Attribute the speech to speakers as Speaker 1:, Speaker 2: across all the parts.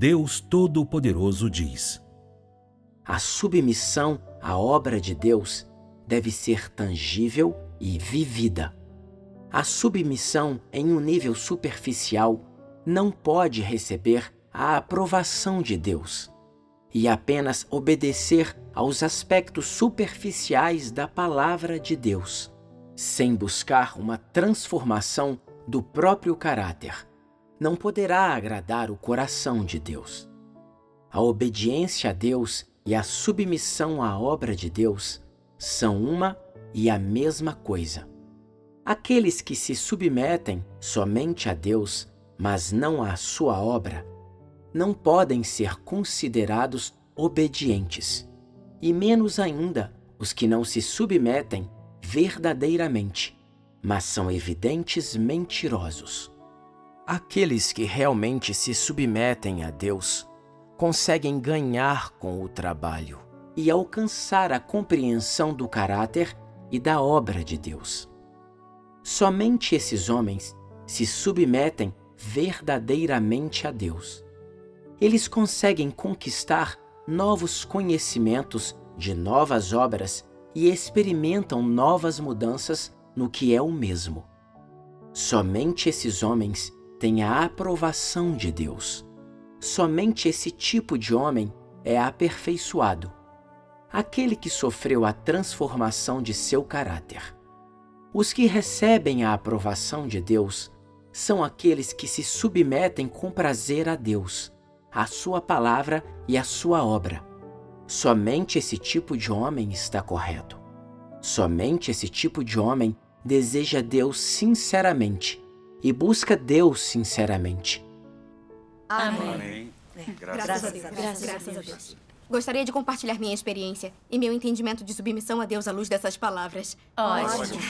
Speaker 1: Deus Todo-Poderoso diz:
Speaker 2: A submissão à obra de Deus deve ser tangível e vivida. A submissão em um nível superficial não pode receber a aprovação de Deus e apenas obedecer aos aspectos superficiais da palavra de Deus, sem buscar uma transformação do próprio caráter. Não poderá agradar o coração de Deus. A obediência a Deus e a submissão à obra de Deus são uma e a mesma coisa. Aqueles que se submetem somente a Deus, mas não à sua obra, não podem ser considerados obedientes, e menos ainda os que não se submetem verdadeiramente, mas são evidentes mentirosos. Aqueles que realmente se submetem a Deus conseguem ganhar com o trabalho e alcançar a compreensão do caráter e da obra de Deus. Somente esses homens se submetem verdadeiramente a Deus. Eles conseguem conquistar novos conhecimentos de novas obras e experimentam novas mudanças no que é o mesmo. Somente esses homens têm a aprovação de Deus. Somente esse tipo de homem é aperfeiçoado, aquele que sofreu a transformação de seu caráter. Os que recebem a aprovação de Deus são aqueles que se submetem com prazer a Deus, a sua palavra e a sua obra. Somente esse tipo de homem está correto. Somente esse tipo de homem deseja Deus sinceramente e busca Deus sinceramente.
Speaker 3: Amém.
Speaker 4: Graças a Deus. Graças a Deus. Gostaria de compartilhar minha experiência e meu entendimento de submissão a Deus à luz dessas palavras.
Speaker 3: Ótimo.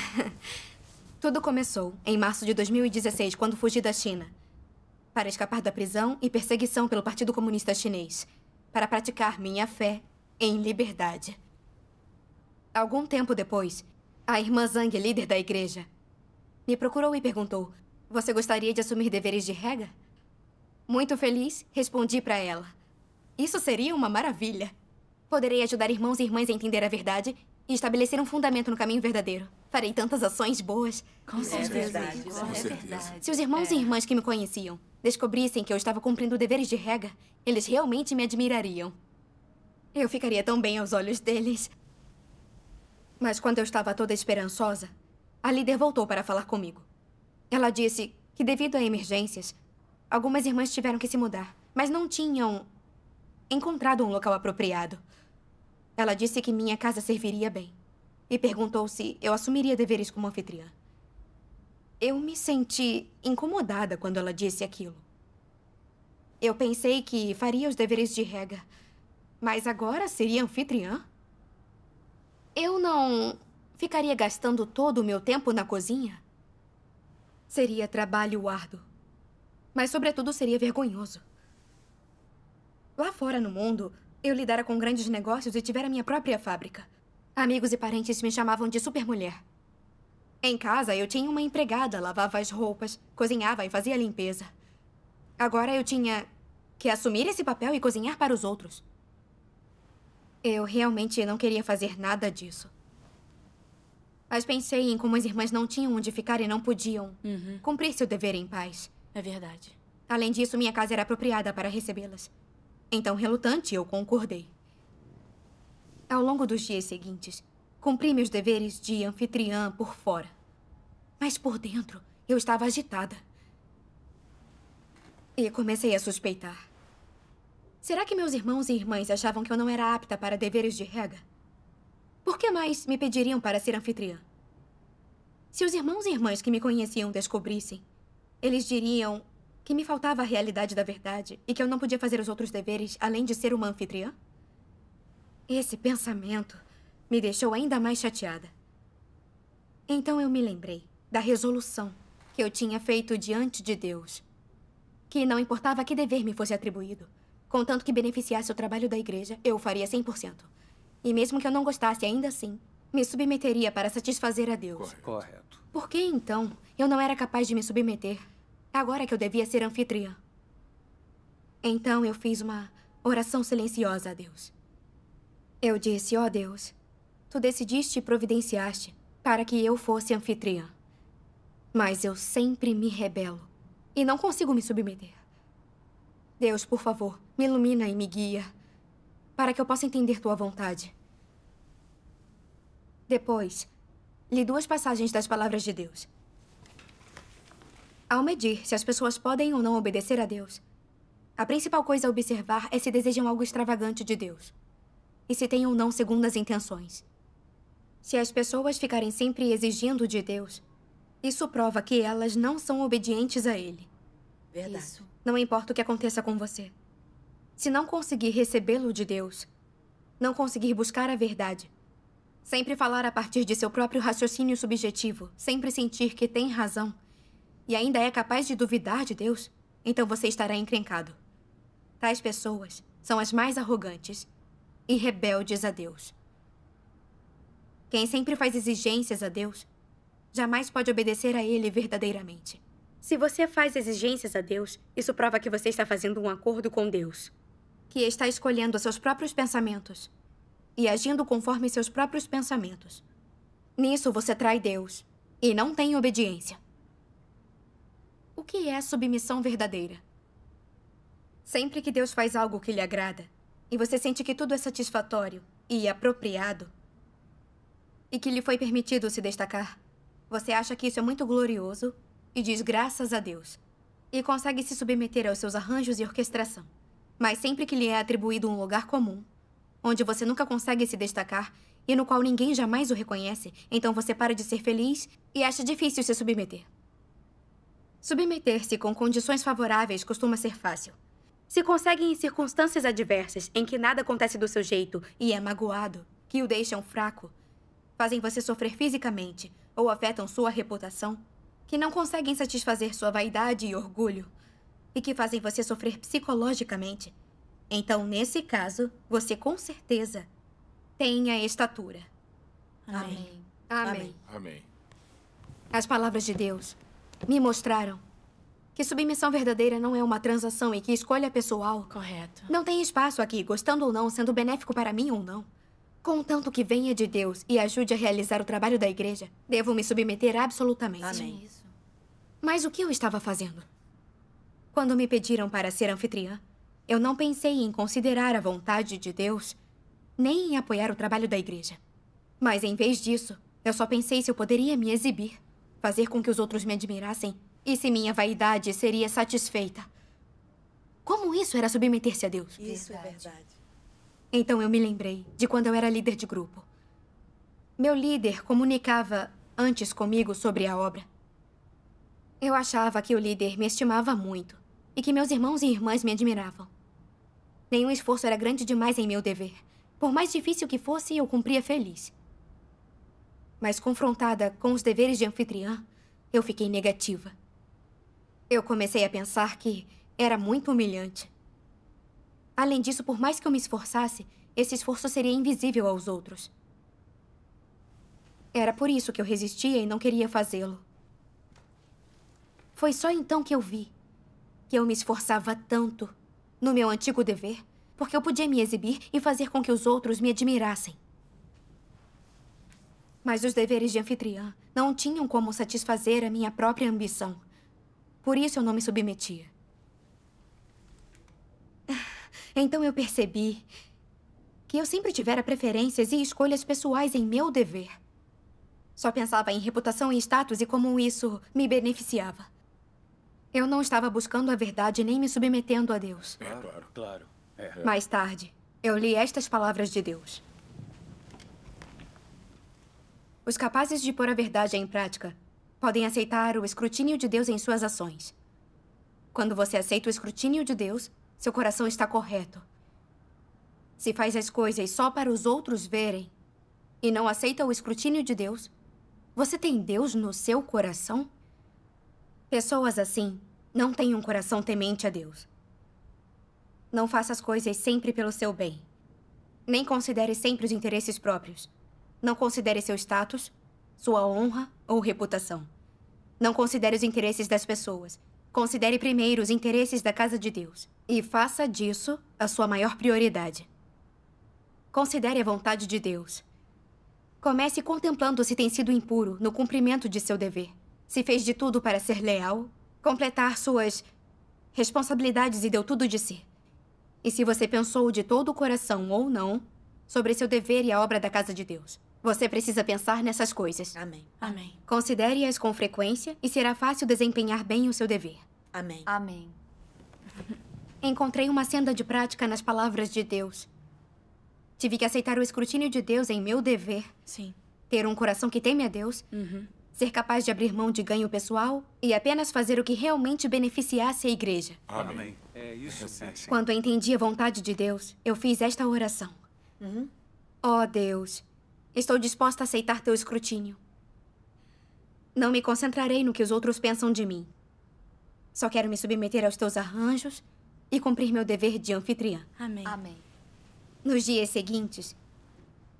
Speaker 4: Tudo começou em março de 2016, quando fugi da China, para escapar da prisão e perseguição pelo Partido Comunista Chinês, para praticar minha fé em liberdade. Algum tempo depois, a irmã Zhang, líder da igreja, me procurou e perguntou: "Você gostaria de assumir deveres de rega?" Muito feliz, respondi para ela: "Isso seria uma maravilha. Poderei ajudar irmãos e irmãs a entender a verdade e estabelecer um fundamento no caminho verdadeiro. Farei tantas ações boas."
Speaker 3: Com certeza.
Speaker 5: Com certeza.
Speaker 4: Se os irmãos e irmãs que me conheciam descobrissem que eu estava cumprindo deveres de rega, eles realmente me admirariam. Eu ficaria tão bem aos olhos deles. Mas quando eu estava toda esperançosa, a líder voltou para falar comigo. Ela disse que, devido a emergências, algumas irmãs tiveram que se mudar, mas não tinham encontrado um local apropriado. Ela disse que minha casa serviria bem e perguntou se eu assumiria deveres como anfitriã. Eu me senti incomodada quando ela disse aquilo. Eu pensei que faria os deveres de rega, mas agora seria anfitriã? Eu não ficaria gastando todo o meu tempo na cozinha? Seria trabalho árduo, mas sobretudo seria vergonhoso. Lá fora no mundo, eu lidara com grandes negócios e tivera minha própria fábrica. Amigos e parentes me chamavam de supermulher. Em casa, eu tinha uma empregada, lavava as roupas, cozinhava e fazia a limpeza. Agora eu tinha que assumir esse papel e cozinhar para os outros. Eu realmente não queria fazer nada disso. Mas pensei em como as irmãs não tinham onde ficar e não podiam cumprir seu dever em paz.
Speaker 3: É verdade.
Speaker 4: Além disso, minha casa era apropriada para recebê-las. Então, relutante, eu concordei. Ao longo dos dias seguintes, cumpri meus deveres de anfitriã por fora. Mas por dentro, eu estava agitada. E comecei a suspeitar. Será que meus irmãos e irmãs achavam que eu não era apta para deveres de rega? Por que mais me pediriam para ser anfitriã? Se os irmãos e irmãs que me conheciam descobrissem, eles diriam que me faltava a realidade da verdade e que eu não podia fazer os outros deveres além de ser uma anfitriã? Esse pensamento me deixou ainda mais chateada. Então eu me lembrei da resolução que eu tinha feito diante de Deus, que não importava que dever me fosse atribuído, contanto que beneficiasse o trabalho da igreja, eu o faria 100%. E mesmo que eu não gostasse, ainda assim, me submeteria para satisfazer a Deus.
Speaker 5: Correto.
Speaker 4: Por que, então, eu não era capaz de me submeter, agora que eu devia ser anfitriã? Então eu fiz uma oração silenciosa a Deus. Eu disse, ó Deus, tu decidiste e providenciaste para que eu fosse anfitriã. Mas eu sempre me rebelo e não consigo me submeter. Deus, por favor, me ilumina e me guia para que eu possa entender tua vontade. Depois, li 2 passagens das palavras de Deus. Ao medir se as pessoas podem ou não obedecer a Deus, a principal coisa a observar é se desejam algo extravagante de Deus e se têm ou não segundas intenções. Se as pessoas ficarem sempre exigindo de Deus, isso prova que elas não são obedientes a Ele.
Speaker 3: Verdade.
Speaker 4: Isso. Não importa o que aconteça com você. Se não conseguir recebê-lo de Deus, não conseguir buscar a verdade, sempre falar a partir de seu próprio raciocínio subjetivo, sempre sentir que tem razão e ainda é capaz de duvidar de Deus, então você estará encrencado. Tais pessoas são as mais arrogantes e rebeldes a Deus. Quem sempre faz exigências a Deus jamais pode obedecer a Ele verdadeiramente. Se você faz exigências a Deus, isso prova que você está fazendo um acordo com Deus, que está escolhendo seus próprios pensamentos e agindo conforme seus próprios pensamentos. Nisso você trai Deus e não tem obediência. O que é submissão verdadeira? Sempre que Deus faz algo que lhe agrada e você sente que tudo é satisfatório e apropriado e que lhe foi permitido se destacar, você acha que isso é muito glorioso e diz graças a Deus e consegue se submeter aos seus arranjos e orquestração. Mas sempre que lhe é atribuído um lugar comum, onde você nunca consegue se destacar e no qual ninguém jamais o reconhece, então você para de ser feliz e acha difícil se submeter. Submeter-se com condições favoráveis costuma ser fácil. Se consegue em circunstâncias adversas em que nada acontece do seu jeito e é magoado, que o deixam fraco, fazem você sofrer fisicamente ou afetam sua reputação, que não conseguem satisfazer sua vaidade e orgulho e que fazem você sofrer psicologicamente, então, nesse caso, você com certeza tem a estatura.
Speaker 3: Amém.
Speaker 4: Amém.
Speaker 5: Amém.
Speaker 4: As palavras de Deus me mostraram que submissão verdadeira não é uma transação e que escolha pessoal
Speaker 3: Correto.
Speaker 4: não tem espaço aqui, gostando ou não, sendo benéfico para mim ou não. Contanto que venha de Deus e ajude a realizar o trabalho da igreja, devo me submeter absolutamente.
Speaker 3: Amém.
Speaker 4: Isso. Mas o que eu estava fazendo? Quando me pediram para ser anfitriã, eu não pensei em considerar a vontade de Deus, nem em apoiar o trabalho da igreja. Mas, em vez disso, eu só pensei se eu poderia me exibir, fazer com que os outros me admirassem e se minha vaidade seria satisfeita. Como isso era submeter-se a Deus?
Speaker 3: Isso é verdade.
Speaker 4: Então eu me lembrei de quando eu era líder de grupo. Meu líder comunicava antes comigo sobre a obra. Eu achava que o líder me estimava muito e que meus irmãos e irmãs me admiravam. Nenhum esforço era grande demais em meu dever. Por mais difícil que fosse, eu cumpria feliz. Mas confrontada com os deveres de anfitriã, eu fiquei negativa. Eu comecei a pensar que era muito humilhante. Além disso, por mais que eu me esforçasse, esse esforço seria invisível aos outros. Era por isso que eu resistia e não queria fazê-lo. Foi só então que eu vi que eu me esforçava tanto no meu antigo dever, porque eu podia me exibir e fazer com que os outros me admirassem. Mas os deveres de anfitriã não tinham como satisfazer a minha própria ambição. Por isso eu não me submetia. Então eu percebi que eu sempre tivera preferências e escolhas pessoais em meu dever. Só pensava em reputação e status e como isso me beneficiava. Eu não estava buscando a verdade nem me submetendo a Deus.
Speaker 5: Claro.
Speaker 4: Mais tarde, eu li estas palavras de Deus. Os capazes de pôr a verdade em prática podem aceitar o escrutínio de Deus em suas ações. Quando você aceita o escrutínio de Deus, seu coração está correto. Se faz as coisas só para os outros verem e não aceita o escrutínio de Deus, você tem Deus no seu coração? Pessoas assim não têm um coração temente a Deus. Não faça as coisas sempre pelo seu bem. Nem considere sempre os interesses próprios. Não considere seu status, sua honra ou reputação. Não considere os interesses das pessoas. Considere primeiro os interesses da casa de Deus. E faça disso a sua maior prioridade. Considere a vontade de Deus. Comece contemplando se tem sido impuro no cumprimento de seu dever. Se fez de tudo para ser leal, completar suas responsabilidades e deu tudo de si. E se você pensou de todo o coração ou não sobre seu dever e a obra da casa de Deus. Você precisa pensar nessas coisas.
Speaker 3: Amém.
Speaker 5: Amém.
Speaker 4: Considere-as com frequência e será fácil desempenhar bem o seu dever.
Speaker 3: Amém.
Speaker 5: Amém.
Speaker 4: Encontrei uma senda de prática nas palavras de Deus. Tive que aceitar o escrutínio de Deus em meu dever.
Speaker 5: Sim.
Speaker 4: Ter um coração que teme a Deus. Ser capaz de abrir mão de ganho pessoal e apenas fazer o que realmente beneficiasse a igreja.
Speaker 6: Amém. É isso mesmo.
Speaker 4: Quando entendi a vontade de Deus, eu fiz esta oração. Ó Deus, estou disposta a aceitar teu escrutínio. Não me concentrarei no que os outros pensam de mim. Só quero me submeter aos teus arranjos e cumprir meu dever de anfitriã.
Speaker 5: Amém. Amém.
Speaker 4: Nos dias seguintes,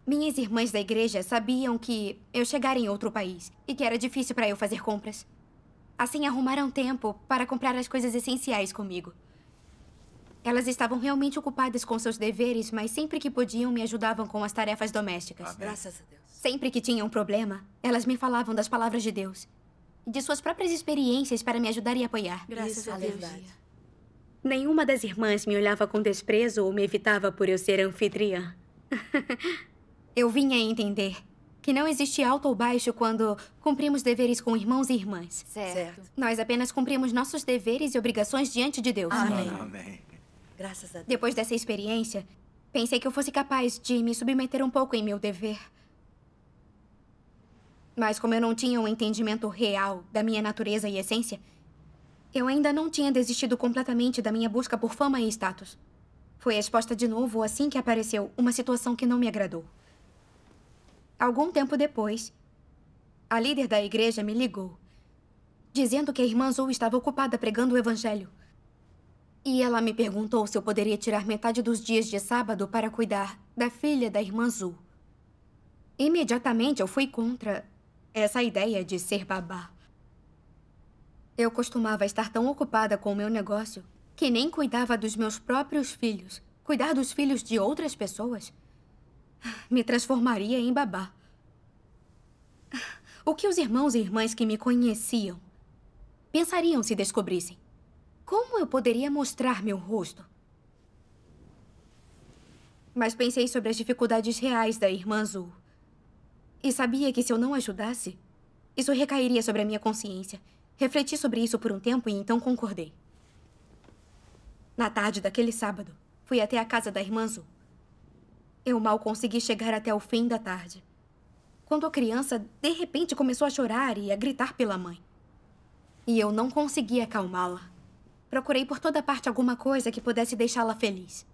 Speaker 4: minhas irmãs da igreja sabiam que eu chegara em outro país e que era difícil para eu fazer compras. Assim, arrumaram tempo para comprar as coisas essenciais comigo. Elas estavam realmente ocupadas com seus deveres, mas sempre que podiam me ajudavam com as tarefas domésticas.
Speaker 3: Graças a Deus.
Speaker 4: Sempre que tinham um problema, elas me falavam das palavras de Deus e de suas próprias experiências para me ajudar e apoiar.
Speaker 5: Graças
Speaker 3: Isso
Speaker 5: a
Speaker 3: é
Speaker 5: Deus.
Speaker 3: verdade.
Speaker 4: Nenhuma das irmãs me olhava com desprezo ou me evitava por eu ser anfitriã. Eu vinha a entender que não existe alto ou baixo quando cumprimos deveres com irmãos e irmãs.
Speaker 5: Certo.
Speaker 4: Nós apenas cumprimos nossos deveres e obrigações diante de Deus.
Speaker 5: Amém.
Speaker 6: Amém.
Speaker 3: Graças a Deus.
Speaker 4: Depois dessa experiência, pensei que eu fosse capaz de me submeter um pouco em meu dever. Mas como eu não tinha um entendimento real da minha natureza e essência, eu ainda não tinha desistido completamente da minha busca por fama e status. Fui exposta de novo assim que apareceu uma situação que não me agradou. Algum tempo depois, a líder da igreja me ligou, dizendo que a irmã Zul estava ocupada pregando o evangelho. E ela me perguntou se eu poderia tirar metade dos dias de sábado para cuidar da filha da irmã Zul. Imediatamente eu fui contra essa ideia de ser babá. Eu costumava estar tão ocupada com o meu negócio que nem cuidava dos meus próprios filhos. Cuidar dos filhos de outras pessoas me transformaria em babá. O que os irmãos e irmãs que me conheciam pensariam se descobrissem? Como eu poderia mostrar meu rosto? Mas pensei sobre as dificuldades reais da irmã Zul. E sabia que se eu não ajudasse, isso recairia sobre a minha consciência. Refleti sobre isso por um tempo e então concordei. Na tarde daquele sábado, fui até a casa da irmã Zul. Eu mal consegui chegar até o fim da tarde, quando a criança, de repente, começou a chorar e a gritar pela mãe. E eu não consegui acalmá-la. Procurei por toda parte alguma coisa que pudesse deixá-la feliz.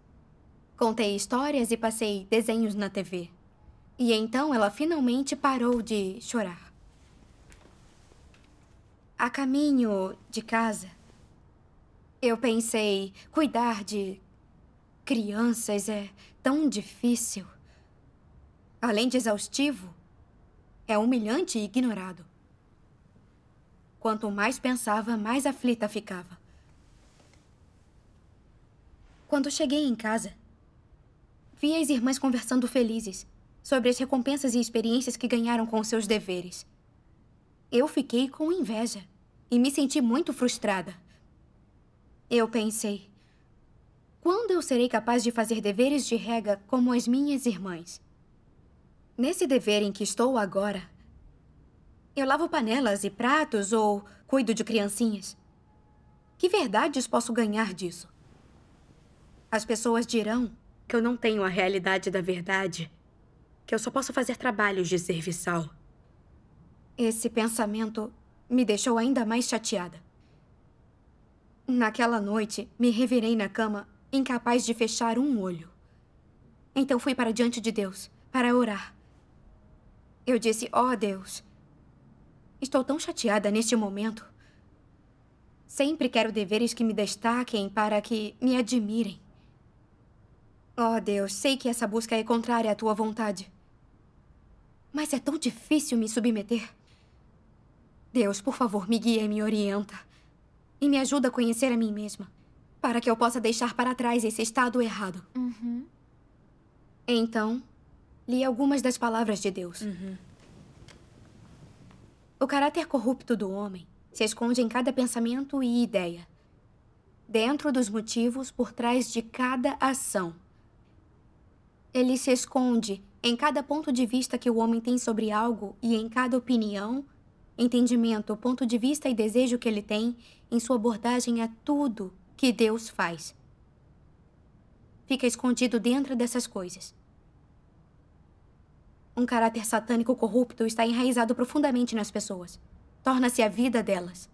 Speaker 4: Contei histórias e passei desenhos na TV. E então ela finalmente parou de chorar. A caminho de casa, eu pensei, cuidar de crianças é tão difícil. Além de exaustivo, é humilhante e ignorado. Quanto mais pensava, mais aflita ficava. Quando cheguei em casa, vi as irmãs conversando felizes sobre as recompensas e experiências que ganharam com seus deveres. Eu fiquei com inveja e me senti muito frustrada. Eu pensei, quando eu serei capaz de fazer deveres de rega como as minhas irmãs? Nesse dever em que estou agora, eu lavo panelas e pratos ou cuido de criancinhas. Que verdades posso ganhar disso? As pessoas dirão que eu não tenho a realidade da verdade, que eu só posso fazer trabalhos de serviçal. Esse pensamento me deixou ainda mais chateada. Naquela noite, me revirei na cama, incapaz de fechar um olho. Então fui para diante de Deus, para orar. Eu disse, ó Deus, estou tão chateada neste momento. Sempre quero deveres que me destaquem para que me admirem. Ó Deus, sei que essa busca é contrária à tua vontade. Mas é tão difícil me submeter. Deus, por favor, me guia e me orienta. E me ajuda a conhecer a mim mesma. para que eu possa deixar para trás esse estado errado. Então, li algumas das palavras de Deus. O caráter corrupto do homem se esconde em cada pensamento e ideia, dentro dos motivos por trás de cada ação. Ele se esconde em cada ponto de vista que o homem tem sobre algo e em cada opinião, entendimento, ponto de vista e desejo que ele tem em sua abordagem a tudo que Deus faz. Fica escondido dentro dessas coisas. Um caráter satânico corrupto está enraizado profundamente nas pessoas. Torna-se a vida delas.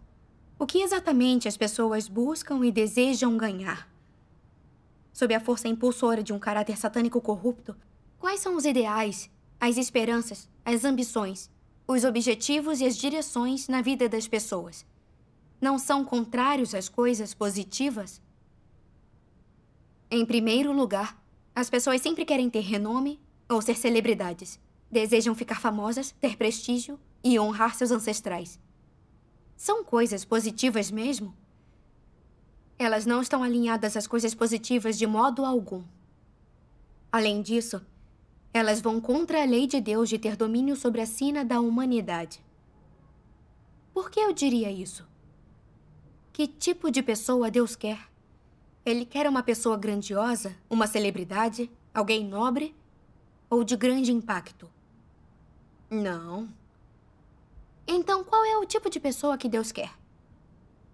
Speaker 4: O que exatamente as pessoas buscam e desejam ganhar? Sob a força impulsora de um caráter satânico corrupto, quais são os ideais, as esperanças, as ambições, os objetivos e as direções na vida das pessoas? Não são contrários às coisas positivas? Em primeiro lugar, as pessoas sempre querem ter renome ou ser celebridades. Desejam ficar famosas, ter prestígio e honrar seus ancestrais. São coisas positivas mesmo? Elas não estão alinhadas às coisas positivas de modo algum. Além disso, elas vão contra a lei de Deus de ter domínio sobre a sina da humanidade. Por que eu diria isso? Que tipo de pessoa Deus quer? Ele quer uma pessoa grandiosa, uma celebridade, alguém nobre ou de grande impacto? Não. Então, qual é o tipo de pessoa que Deus quer?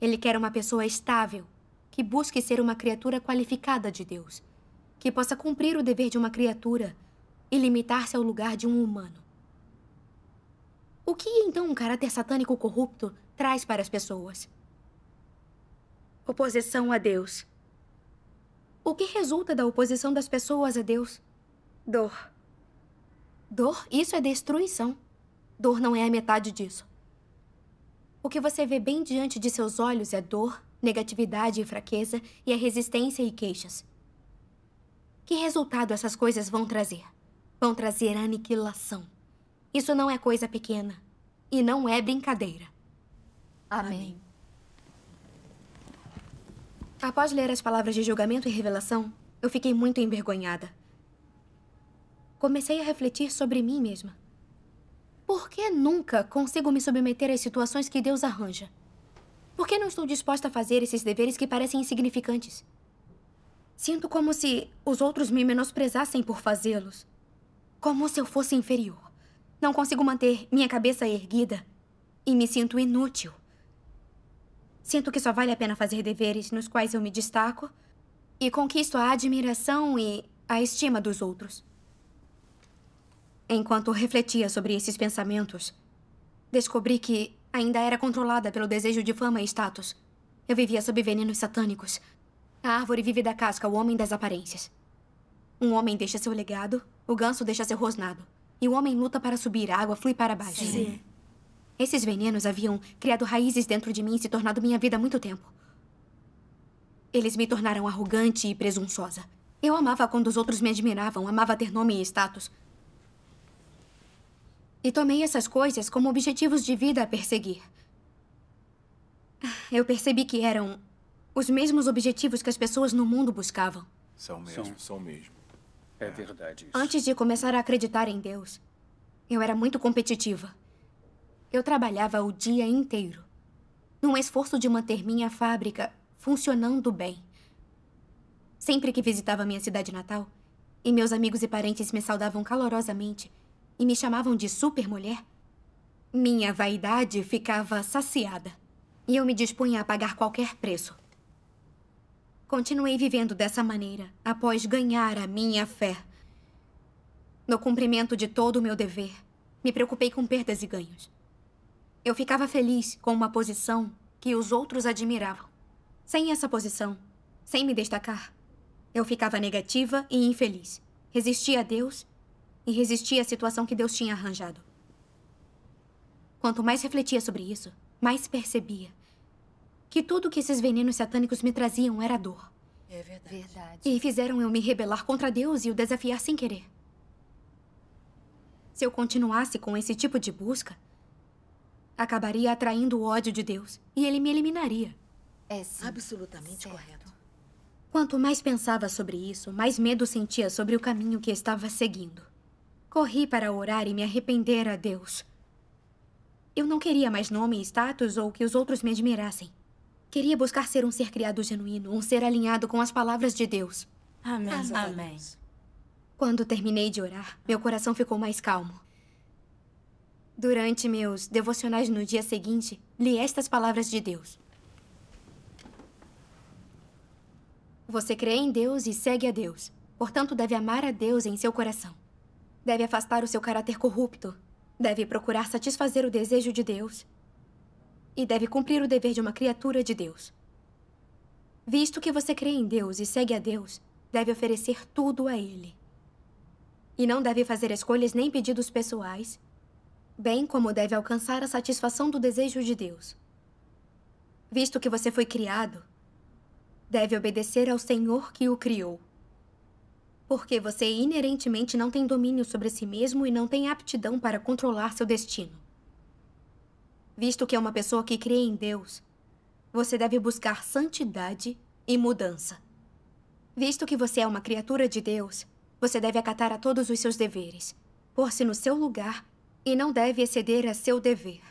Speaker 4: Ele quer uma pessoa estável, que busque ser uma criatura qualificada de Deus, que possa cumprir o dever de uma criatura e limitar-se ao lugar de um humano. O que, então, um caráter satânico corrupto traz para as pessoas? Oposição a Deus. O que resulta da oposição das pessoas a Deus? Dor. Dor, isso é destruição. Dor não é a metade disso. O que você vê bem diante de seus olhos é dor, negatividade e fraqueza, e a resistência e queixas. Que resultado essas coisas vão trazer? Vão trazer aniquilação. Isso não é coisa pequena. E não é brincadeira.
Speaker 3: Amém.
Speaker 4: Após ler as palavras de julgamento e revelação, eu fiquei muito envergonhada. Comecei a refletir sobre mim mesma. Por que nunca consigo me submeter às situações que Deus arranja? Por que não estou disposta a fazer esses deveres que parecem insignificantes? Sinto como se os outros me menosprezassem por fazê-los. Como se eu fosse inferior. Não consigo manter minha cabeça erguida e me sinto inútil. Sinto que só vale a pena fazer deveres nos quais eu me destaco e conquisto a admiração e a estima dos outros. Enquanto refletia sobre esses pensamentos, descobri que ainda era controlada pelo desejo de fama e status. Eu vivia sob venenos satânicos. A árvore vive da casca, o homem das aparências. Um homem deixa seu legado, o ganso deixa seu rosnado. E o homem luta para subir, a água flui para baixo.
Speaker 3: Sim.
Speaker 4: Esses venenos haviam criado raízes dentro de mim e se tornado minha vida há muito tempo. Eles me tornaram arrogante e presunçosa. Eu amava quando os outros me admiravam, amava ter nome e status. E tomei essas coisas como objetivos de vida a perseguir. Eu percebi que eram os mesmos objetivos que as pessoas no mundo buscavam.
Speaker 6: São mesmo. É verdade isso.
Speaker 4: Antes de começar a acreditar em Deus, eu era muito competitiva. Eu trabalhava o dia inteiro, num esforço de manter minha fábrica funcionando bem. Sempre que visitava minha cidade natal, e meus amigos e parentes me saudavam calorosamente e me chamavam de supermulher, minha vaidade ficava saciada e eu me dispunha a pagar qualquer preço. Continuei vivendo dessa maneira após ganhar a minha fé. No cumprimento de todo o meu dever, me preocupei com perdas e ganhos. Eu ficava feliz com uma posição que os outros admiravam. Sem essa posição, sem me destacar, eu ficava negativa e infeliz. Resistia a Deus e resistia à situação que Deus tinha arranjado. Quanto mais refletia sobre isso, mais percebia que tudo que esses venenos satânicos me traziam era dor.
Speaker 3: É verdade.
Speaker 4: E fizeram eu me rebelar contra Deus e o desafiar sem querer. Se eu continuasse com esse tipo de busca, acabaria atraindo o ódio de Deus e ele me eliminaria.
Speaker 3: É sim.
Speaker 5: Absolutamente
Speaker 3: Certo.
Speaker 5: correto.
Speaker 4: Quanto mais pensava sobre isso, mais medo sentia sobre o caminho que estava seguindo. Corri para orar e me arrepender a Deus. Eu não queria mais nome, status ou que os outros me admirassem. Queria buscar ser um ser criado genuíno, um ser alinhado com as palavras de Deus.
Speaker 5: Amém.
Speaker 3: Amém.
Speaker 4: Quando terminei de orar, meu coração ficou mais calmo. Durante meus devocionais no dia seguinte, li estas palavras de Deus. Você crê em Deus e segue a Deus. Portanto, deve amar a Deus em seu coração. Deve afastar o seu caráter corrupto. Deve procurar satisfazer o desejo de Deus. E deve cumprir o dever de uma criatura de Deus. Visto que você crê em Deus e segue a Deus, deve oferecer tudo a Ele. E não deve fazer escolhas nem pedidos pessoais, bem como deve alcançar a satisfação do desejo de Deus. Visto que você foi criado, deve obedecer ao Senhor que o criou. Porque você inerentemente não tem domínio sobre si mesmo e não tem aptidão para controlar seu destino. Visto que é uma pessoa que crê em Deus, você deve buscar santidade e mudança. Visto que você é uma criatura de Deus, você deve acatar a todos os seus deveres, pôr-se no seu lugar e não deve exceder a seu dever.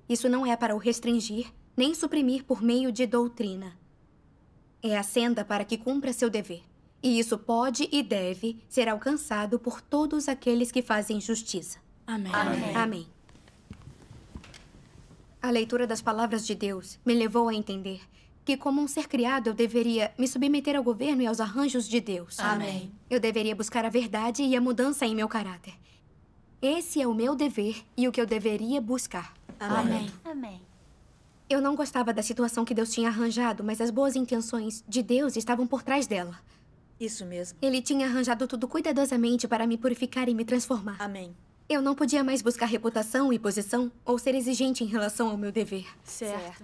Speaker 4: Isso não é para o restringir, nem suprimir por meio de doutrina. É a senda para que cumpra seu dever. E isso pode e deve ser alcançado por todos aqueles que fazem justiça.
Speaker 5: Amém.
Speaker 3: Amém.
Speaker 4: Amém. A leitura das palavras de Deus me levou a entender que, como um ser criado, eu deveria me submeter ao governo e aos arranjos de Deus.
Speaker 3: Amém.
Speaker 4: Eu deveria buscar a verdade e a mudança em meu caráter. Esse é o meu dever e o que eu deveria buscar.
Speaker 3: Amém. Amém.
Speaker 4: Eu não gostava da situação que Deus tinha arranjado, mas as boas intenções de Deus estavam por trás dela.
Speaker 5: Isso mesmo.
Speaker 4: Ele tinha arranjado tudo cuidadosamente para me purificar e me transformar.
Speaker 5: Amém.
Speaker 4: Eu não podia mais buscar reputação e posição ou ser exigente em relação ao meu dever.
Speaker 5: Certo.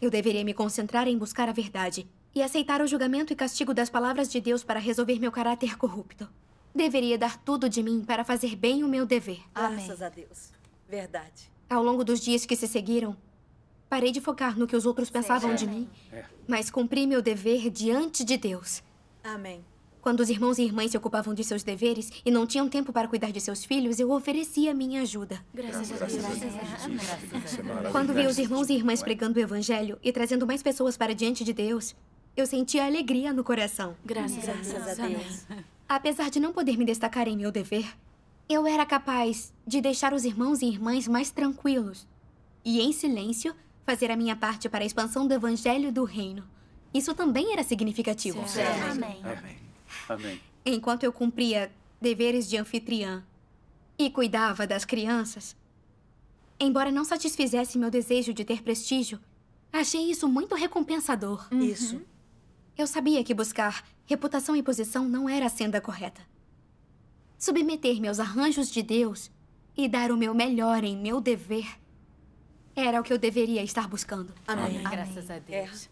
Speaker 4: Eu deveria me concentrar em buscar a verdade e aceitar o julgamento e castigo das palavras de Deus para resolver meu caráter corrupto. Deveria dar tudo de mim para fazer bem o meu dever.
Speaker 3: Amém.
Speaker 5: Graças a Deus. Verdade.
Speaker 4: Ao longo dos dias que se seguiram, parei de focar no que os outros pensavam de mim, mas cumpri meu dever diante de Deus.
Speaker 5: Amém.
Speaker 4: Quando os irmãos e irmãs se ocupavam de seus deveres e não tinham tempo para cuidar de seus filhos, eu oferecia minha ajuda.
Speaker 5: Graças a Deus.
Speaker 6: Isso é maravilhoso.
Speaker 4: Quando vi os irmãos e irmãs pregando o evangelho e trazendo mais pessoas para diante de Deus, eu sentia alegria no coração.
Speaker 5: Graças a Deus.
Speaker 4: Apesar de não poder me destacar em meu dever, eu era capaz de deixar os irmãos e irmãs mais tranquilos e, em silêncio, fazer a minha parte para a expansão do evangelho do reino. Isso também era significativo.
Speaker 3: Amém.
Speaker 6: Amém. Amém.
Speaker 4: Enquanto eu cumpria deveres de anfitriã e cuidava das crianças, embora não satisfizesse meu desejo de ter prestígio, achei isso muito recompensador.
Speaker 5: Isso.
Speaker 4: Eu sabia que buscar reputação e posição não era a senda correta. Submeter-me aos arranjos de Deus e dar o meu melhor em meu dever era o que eu deveria estar buscando.
Speaker 5: Amém.
Speaker 3: Graças a Deus.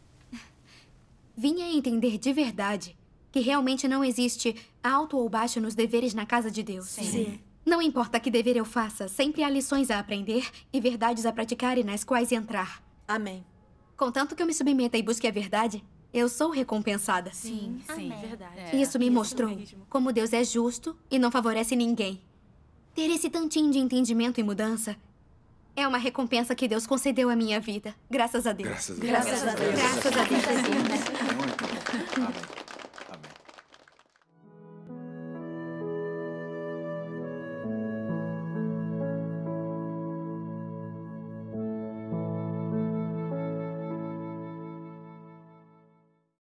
Speaker 4: Vinha a entender de verdade que realmente não existe alto ou baixo nos deveres na casa de Deus.
Speaker 5: Sim.
Speaker 4: Não importa que dever eu faça, sempre há lições a aprender e verdades a praticar e nas quais entrar.
Speaker 5: Amém.
Speaker 4: Contanto que eu me submeta e busque a verdade, eu sou recompensada.
Speaker 3: Sim,
Speaker 5: Amém.
Speaker 3: verdade.
Speaker 4: Isso me mostrou
Speaker 5: mesmo.
Speaker 4: como Deus é justo e não favorece ninguém. Ter esse tantinho de entendimento e mudança é uma recompensa que Deus concedeu à minha vida. Graças a Deus.
Speaker 6: Graças a Deus.
Speaker 5: Graças a Deus.
Speaker 4: Graças a Deus.
Speaker 6: Muito bom. Amém.